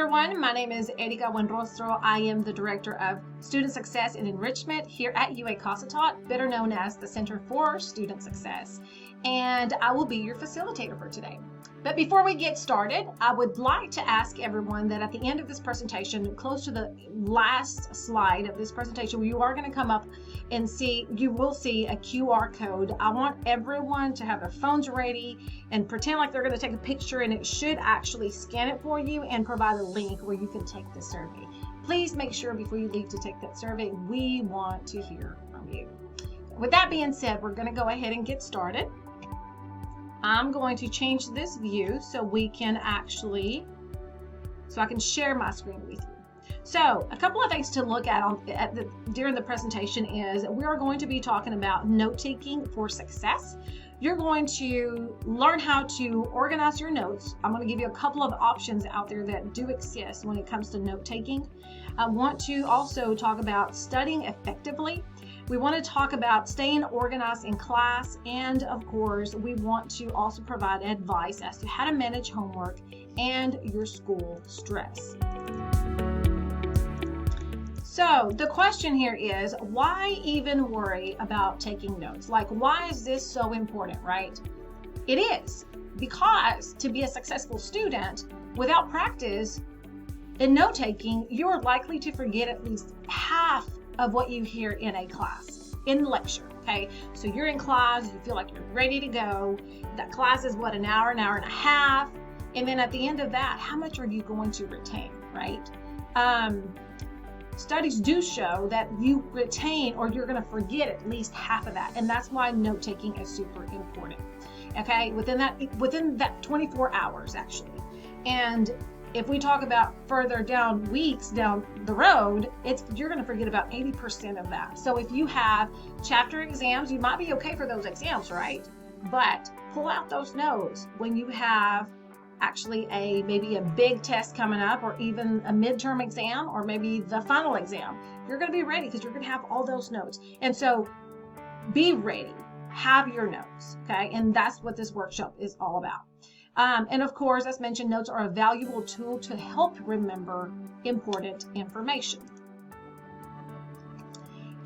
everyone. My name is Erika Buenrostro. I am the Director of Student Success and Enrichment here at UA Cossatot, better known as the Center for Student Success. And I will be your facilitator for today. But before we get started, I would like to ask everyone that at the end of this presentation, close to the last slide of this presentation, you are going to come up and you will see a QR code. I want everyone to have their phones ready and pretend like they're going to take a picture, and it should actually scan it for you and provide a link where you can take the survey. Please make sure before you leave to take that survey. We want to hear from you. With that being said, we're going to go ahead and get started. I'm going to change this view so I can share my screen with you. So a couple of things to look at during the presentation is we are going to be talking about note-taking for success. You're going to learn how to organize your notes. I'm going to give you a couple of options out there that do exist when it comes to note-taking. I want to also talk about studying effectively. We want to talk about staying organized in class, and of course, we want to also provide advice as to how to manage homework and your school stress. So the question here is, why even worry about taking notes? Like, why is this so important, right? It is because to be a successful student, without practice in note-taking, you're likely to forget at least half of what you hear in a class, in lecture, okay? So you're in class, you feel like you're ready to go. That class is an hour and a half. And then at the end of that, how much are you going to retain, right? Studies do show that you retain or you're gonna forget at least half of that. And that's why note-taking is super important, okay? Within that 24 hours, actually. And if we talk about further down weeks down the road, you're going to forget about 80% of that. So if you have chapter exams, you might be okay for those exams, right? But pull out those notes when you have actually maybe a big test coming up, or even a midterm exam, or maybe the final exam. You're going to be ready because you're going to have all those notes. And so be ready. Have your notes, okay? And that's what this workshop is all about. And of course, as mentioned, notes are a valuable tool to help remember important information.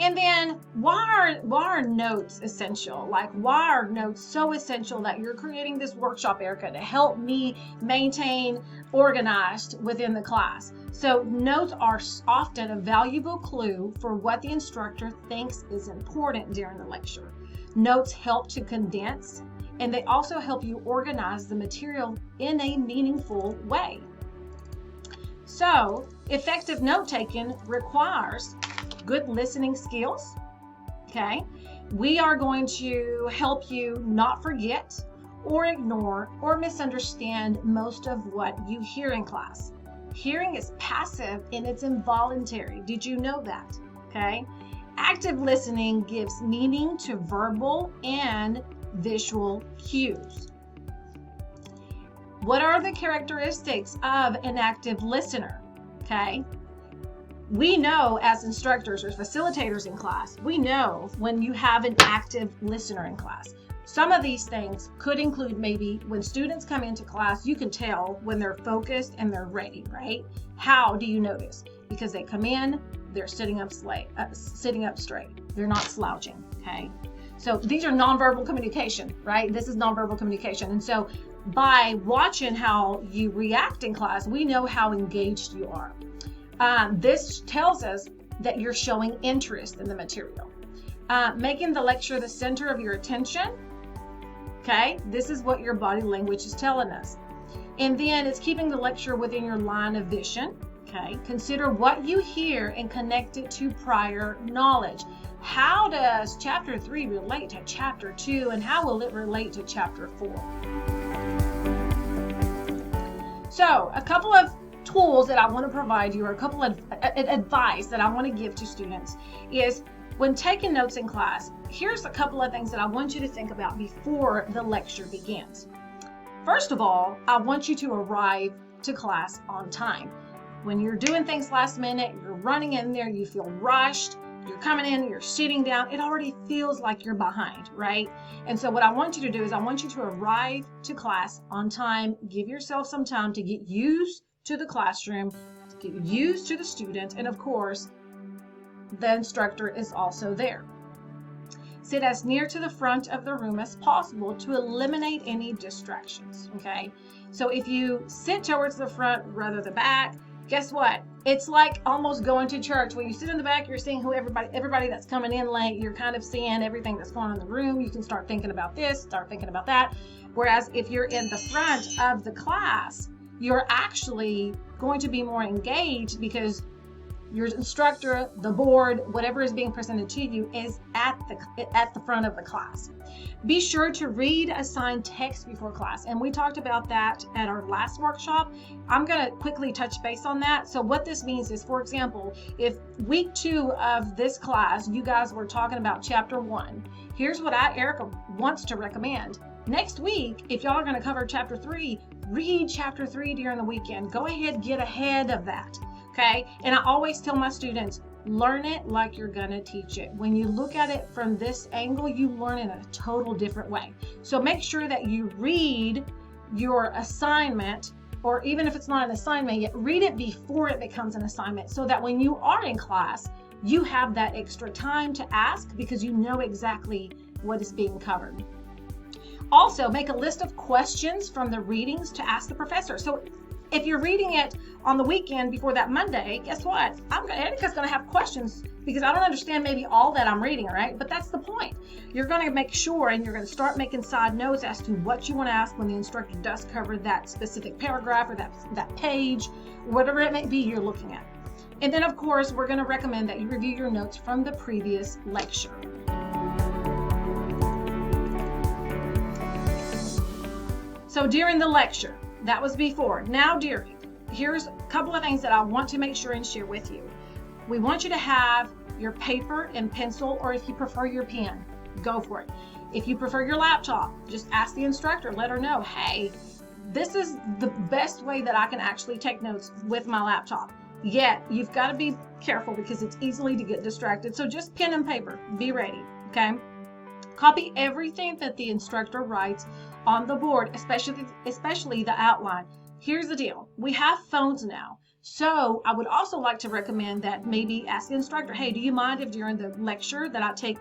And then why are notes essential? Like, why are notes so essential that you're creating this workshop, Erika, to help me maintain organized within the class? So notes are often a valuable clue for what the instructor thinks is important during the lecture. Notes help to condense, and they also help you organize the material in a meaningful way. So, effective note-taking requires good listening skills, okay? We are going to help you not forget or ignore or misunderstand most of what you hear in class. Hearing is passive and it's involuntary. Did you know that? Okay? Active listening gives meaning to verbal and visual cues. What are the characteristics of an active listener? Okay. We know as instructors or facilitators in class, we know when you have an active listener in class. Some of these things could include maybe when students come into class, you can tell when they're focused and they're ready, right? How do you notice? Because they come in, they're sitting up straight. They're not slouching, okay? So these are nonverbal communication, right? This is nonverbal communication. And so by watching how you react in class, we know how engaged you are. This tells us that you're showing interest in the material. Making the lecture the center of your attention, okay? This is what your body language is telling us. And then it's keeping the lecture within your line of vision, okay? Consider what you hear and connect it to prior knowledge. How does chapter 3 relate to chapter 2, and how will it relate to chapter 4? So a couple of tools that I want to provide you, or a couple of advice that I want to give to students is when taking notes in class, here's a couple of things that I want you to think about before the lecture begins. First of all, I want you to arrive to class on time. When you're doing things last minute, you're running in there, you feel rushed, you're coming in, you're sitting down, it already feels like you're behind, right? And so what I want you to do is I want you to arrive to class on time, give yourself some time to get used to the classroom, get used to the student, and of course, the instructor is also there. Sit as near to the front of the room as possible to eliminate any distractions, okay? So if you sit towards the front rather than the back, guess what? It's like almost going to church. When you sit in the back, you're seeing who everybody that's coming in late. You're kind of seeing everything that's going on in the room. You can start thinking about this, start thinking about that. Whereas if you're in the front of the class, you're actually going to be more engaged because your instructor, the board, whatever is being presented to you is at the front of the class. Be sure to read assigned text before class. And we talked about that at our last workshop. I'm going to quickly touch base on that. So what this means is, for example, if week 2 of this class, you guys were talking about chapter 1, here's what Erica wants to recommend. Next week, if y'all are going to cover chapter 3, read chapter 3 during the weekend. Go ahead, get ahead of that. Okay, and I always tell my students, learn it like you're gonna teach it. When you look at it from this angle, you learn in a total different way. So make sure that you read your assignment, or even if it's not an assignment yet, read it before it becomes an assignment so that when you are in class, you have that extra time to ask because you know exactly what is being covered. Also, make a list of questions from the readings to ask the professor. So if you're reading it on the weekend before that Monday, guess what? Erica's going to have questions because I don't understand maybe all that I'm reading, all right? But that's the point. You're going to make sure and you're going to start making side notes as to what you want to ask when the instructor does cover that specific paragraph or that page, whatever it may be you're looking at. And then, of course, we're going to recommend that you review your notes from the previous lecture. So during the lecture, that was before. Now during, here's a couple of things that I want to make sure and share with you. We want you to have your paper and pencil, or if you prefer your pen, go for it. If you prefer your laptop, just ask the instructor, let her know, hey, this is the best way that I can actually take notes with my laptop. Yet, you've got to be careful because it's easily to get distracted. So just pen and paper, be ready, okay? Copy everything that the instructor writes on the board, especially the outline. Here's the deal. We have phones now. So I would also like to recommend that maybe ask the instructor, hey, do you mind if during the lecture that I take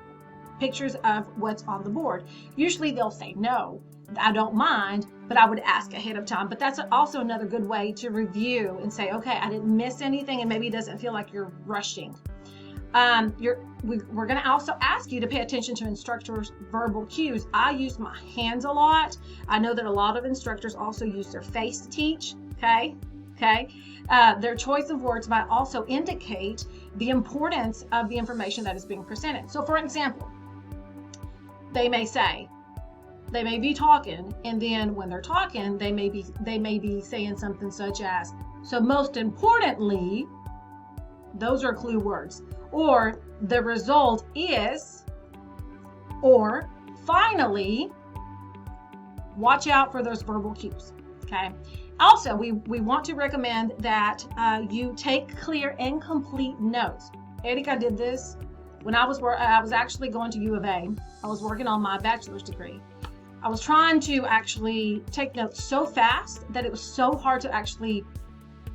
pictures of what's on the board? Usually they'll say, no, I don't mind, but I would ask ahead of time. But that's also another good way to review and say, okay, I didn't miss anything, and maybe it doesn't feel like you're rushing. We're going to also ask you to pay attention to instructors' verbal cues. I use my hands a lot. I know that a lot of instructors also use their face to teach. Okay. Their choice of words might also indicate the importance of the information that is being presented. So, for example, they may be talking, and then when they're talking, they may be saying something such as, so most importantly, those are clue words. Or the result is, or finally, watch out for those verbal cues, okay? Also, we want to recommend that you take clear and complete notes. Erica did this when I was actually going to U of A. I was working on my bachelor's degree. I was trying to actually take notes so fast that it was so hard to actually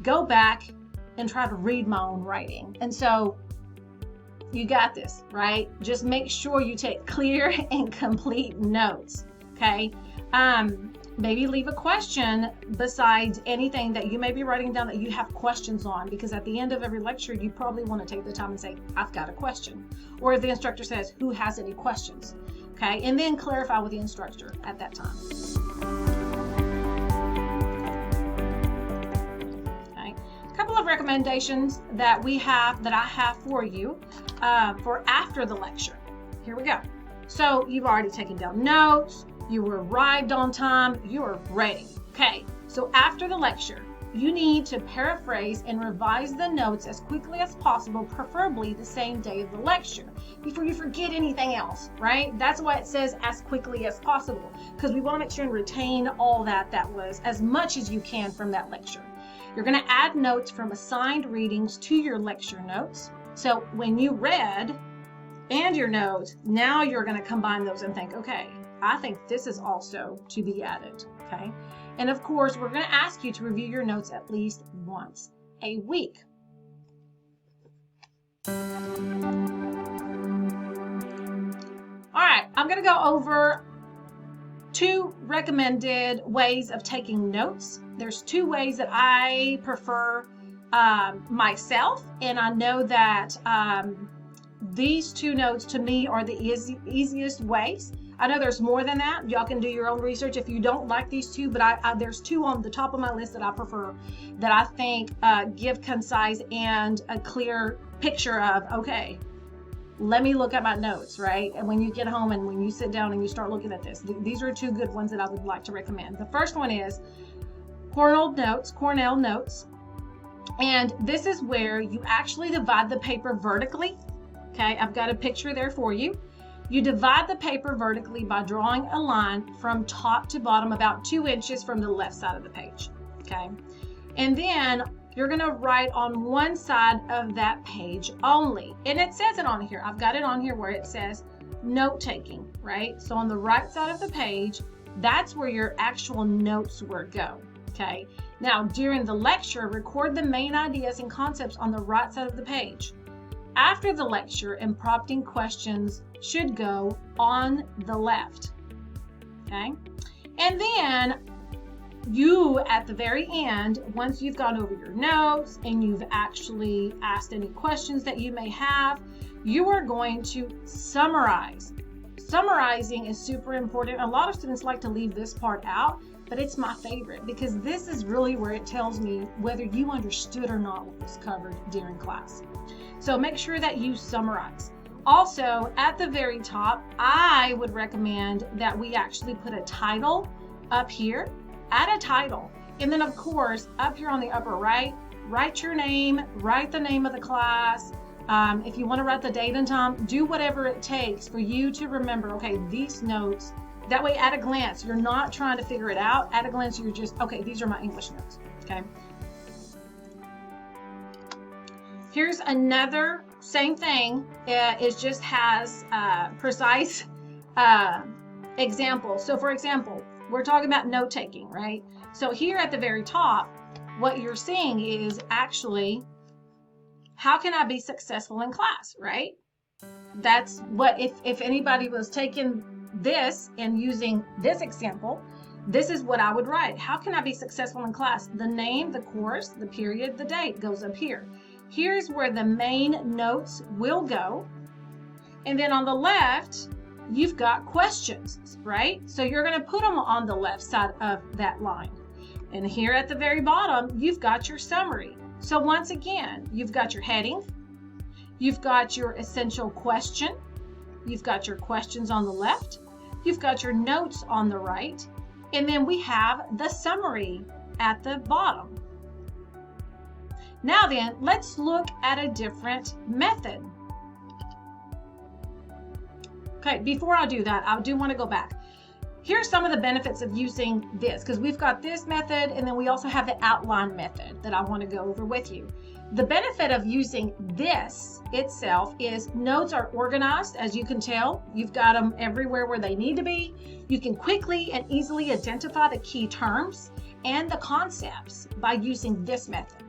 go back and try to read my own writing. And so you got this, right? Just make sure you take clear and complete notes, okay? Maybe leave a question besides anything that you may be writing down that you have questions on, because at the end of every lecture, you probably want to take the time and say, I've got a question. Or if the instructor says, who has any questions? Okay, and then clarify with the instructor at that time. Couple of recommendations that I have for you for after the lecture. Here we go. So you've already taken down notes, you arrived on time, you are ready. Okay, so after the lecture, you need to paraphrase and revise the notes as quickly as possible, preferably the same day of the lecture, before you forget anything else, right? That's why it says as quickly as possible, because we want to make sure and retain all that was as much as you can from that lecture. You're going to add notes from assigned readings to your lecture notes. So when you read and your notes, now you're going to combine those and think, okay, I think this is also to be added, okay? And of course, we're going to ask you to review your notes at least once a week. All right, I'm going to go over 2 recommended ways of taking notes. There's 2 ways that I prefer myself, and I know that these 2 notes to me are the easiest ways. I know there's more than that. Y'all can do your own research if you don't like these 2, but there's 2 on the top of my list that I prefer, that I think give concise and a clear picture of, okay, let me look at my notes, right? And when you get home and when you sit down and you start looking at this, these are 2 good ones that I would like to recommend. The first one is Cornell Notes. And this is where you actually divide the paper vertically. Okay, I've got a picture there for you. You divide the paper vertically by drawing a line from top to bottom about 2 inches from the left side of the page. Okay, and then you're going to write on one side of that page only. And it says it on here. I've got it on here where it says note taking, right? So on the right side of the page, that's where your actual notes will go. Okay. Now, during the lecture, record the main ideas and concepts on the right side of the page. After the lecture, and prompting questions should go on the left. Okay. And then you, at the very end, once you've gone over your notes and you've actually asked any questions that you may have, you are going to summarize. Summarizing is super important. A lot of students like to leave this part out, but it's my favorite because this is really where it tells me whether you understood or not what was covered during class. So make sure that you summarize. Also, at the very top, I would recommend that we actually put a title up here. Add a title. And then, of course, up here on the upper right, write your name, write the name of the class. If you want to write the date and time, do whatever it takes for you to remember, okay, these notes. That way, at a glance, you're not trying to figure it out. At a glance, you're just, okay, these are my English notes, okay? Here's another, same thing. It just has precise examples. So, for example, we're talking about note taking, right? So here at the very top, what you're seeing is actually, how can I be successful in class, right? That's what, if anybody was taking this and using this example, this is what I would write. How can I be successful in class? The name, the course, the period, the date goes up here. Here's where the main notes will go. And then on the left, you've got questions, right? So you're going to put them on the left side of that line. And here at the very bottom, you've got your summary. So once again, you've got your heading, you've got your essential question, you've got your questions on the left, you've got your notes on the right, and then we have the summary at the bottom. Now then, let's look at a different method. Okay, before I do that, I do want to go back. Here's some of the benefits of using this, because we've got this method and then we also have the outline method that I want to go over with you. The benefit of using this itself is notes are organized, as you can tell. You've got them everywhere where they need to be. You can quickly and easily identify the key terms and the concepts by using this method.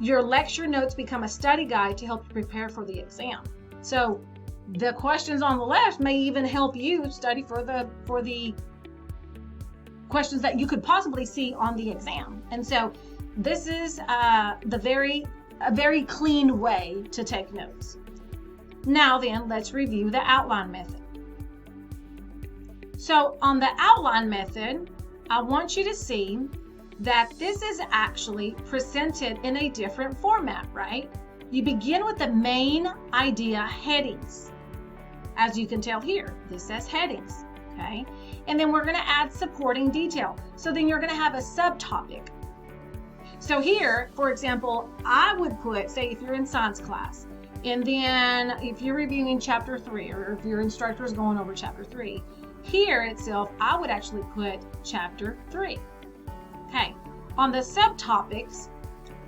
Your lecture notes become a study guide to help you prepare for the exam. So the questions on the left may even help you study for the questions that you could possibly see on the exam. And so this is a very clean way to take notes. Now then, let's review the outline method. So on the outline method, I want you to see that this is actually presented in a different format, right? You begin with the main idea headings. As you can tell here, this says headings, okay? And then we're going to add supporting detail. So then you're going to have a subtopic. So here, for example, I would put, say if you're in science class, and then if you're reviewing chapter 3, or if your instructor is going over chapter 3, here itself, I would actually put chapter 3. Okay, on the subtopics,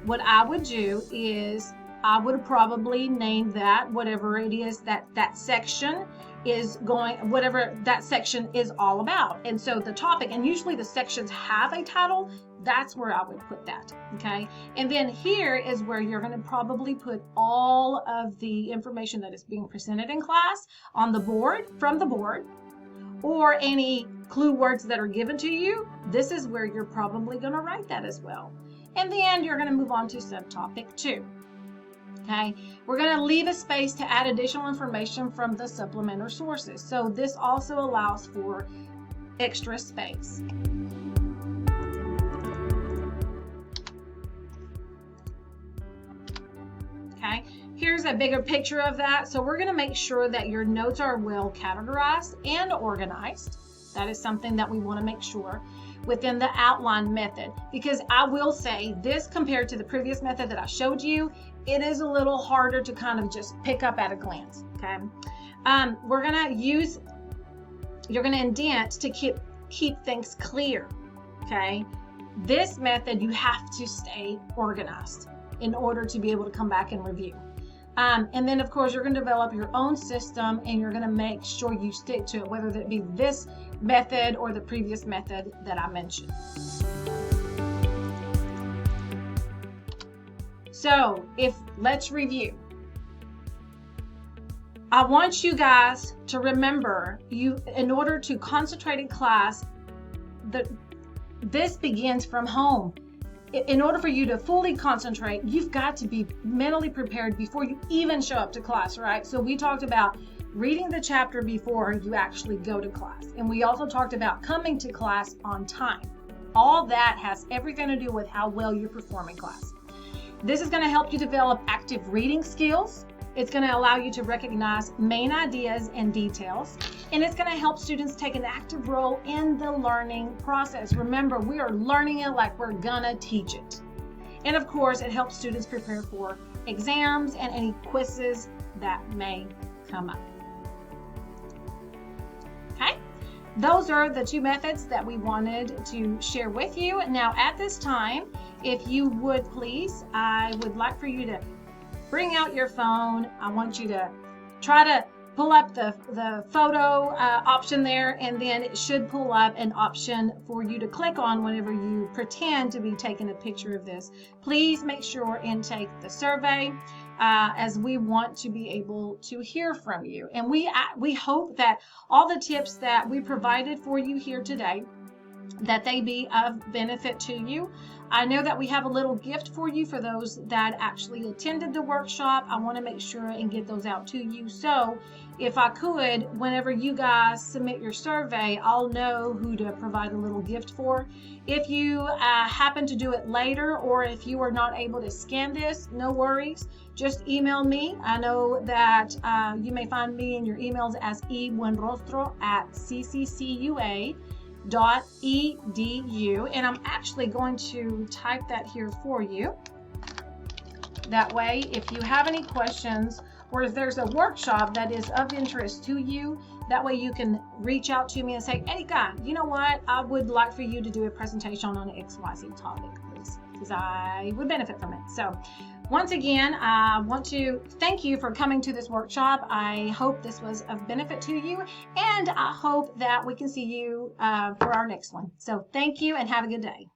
what I would do is I would probably name that, whatever it is, that section, is going, whatever that section is all about. And so the topic, and usually the sections have a title, that's where I would put that, okay? And then here is where you're going to probably put all of the information that is being presented in class on the board, from the board, or any clue words that are given to you. This is where you're probably going to write that as well. And then you're going to move on to subtopic 2. Okay, we're going to leave a space to add additional information from the supplement or sources. So this also allows for extra space. Okay, here's a bigger picture of that. So we're going to make sure that your notes are well categorized and organized. That is something that we want to make sure within the outline method, because I will say this, compared to the previous method that I showed you, it is a little harder to kind of just pick up at a glance. Okay, we're gonna use, you're gonna indent to keep things clear. Okay, this method you have to stay organized in order to be able to come back and review. And then of course you're going to develop your own system, and you're going to make sure you stick to it, whether that be this method or the previous method that I mentioned. So let's review. I want you guys to remember, in order to concentrate in class, this begins from home. In order for you to fully concentrate, you've got to be mentally prepared before you even show up to class, right? So we talked about reading the chapter before you actually go to class. And we also talked about coming to class on time. All that has everything to do with how well you perform in class. This is going to help you develop active reading skills. It's going to allow you to recognize main ideas and details. And it's going to help students take an active role in the learning process. Remember, we are learning it like we're going to teach it. And of course, it helps students prepare for exams and any quizzes that may come up. Okay, those are the 2 methods that we wanted to share with you. Now, at this time, if you would please, I would like for you to bring out your phone. I want you to try to pull up the photo option there, and then it should pull up an option for you to click on whenever you pretend to be taking a picture of this. Please make sure and take the survey, as we want to be able to hear from you. And we hope that all the tips that we provided for you here today, that they be of benefit to you. I know that we have a little gift for you for those that actually attended the workshop. I want to make sure and get those out to you. So if I could, whenever you guys submit your survey, I'll know who to provide a little gift for. If you happen to do it later, or if you are not able to scan this, no worries. Just email me. I know that you may find me in your emails as ebuenrostro@cccua.edu, and I'm actually going to type that here for you. That way, if you have any questions, or if there's a workshop that is of interest to you, that way you can reach out to me and say, Erika, you know what? I would like for you to do a presentation on an XYZ topic, please, because I would benefit from it. So once again, I want to thank you for coming to this workshop. I hope this was of benefit to you, and I hope that we can see you for our next one. So thank you, and have a good day.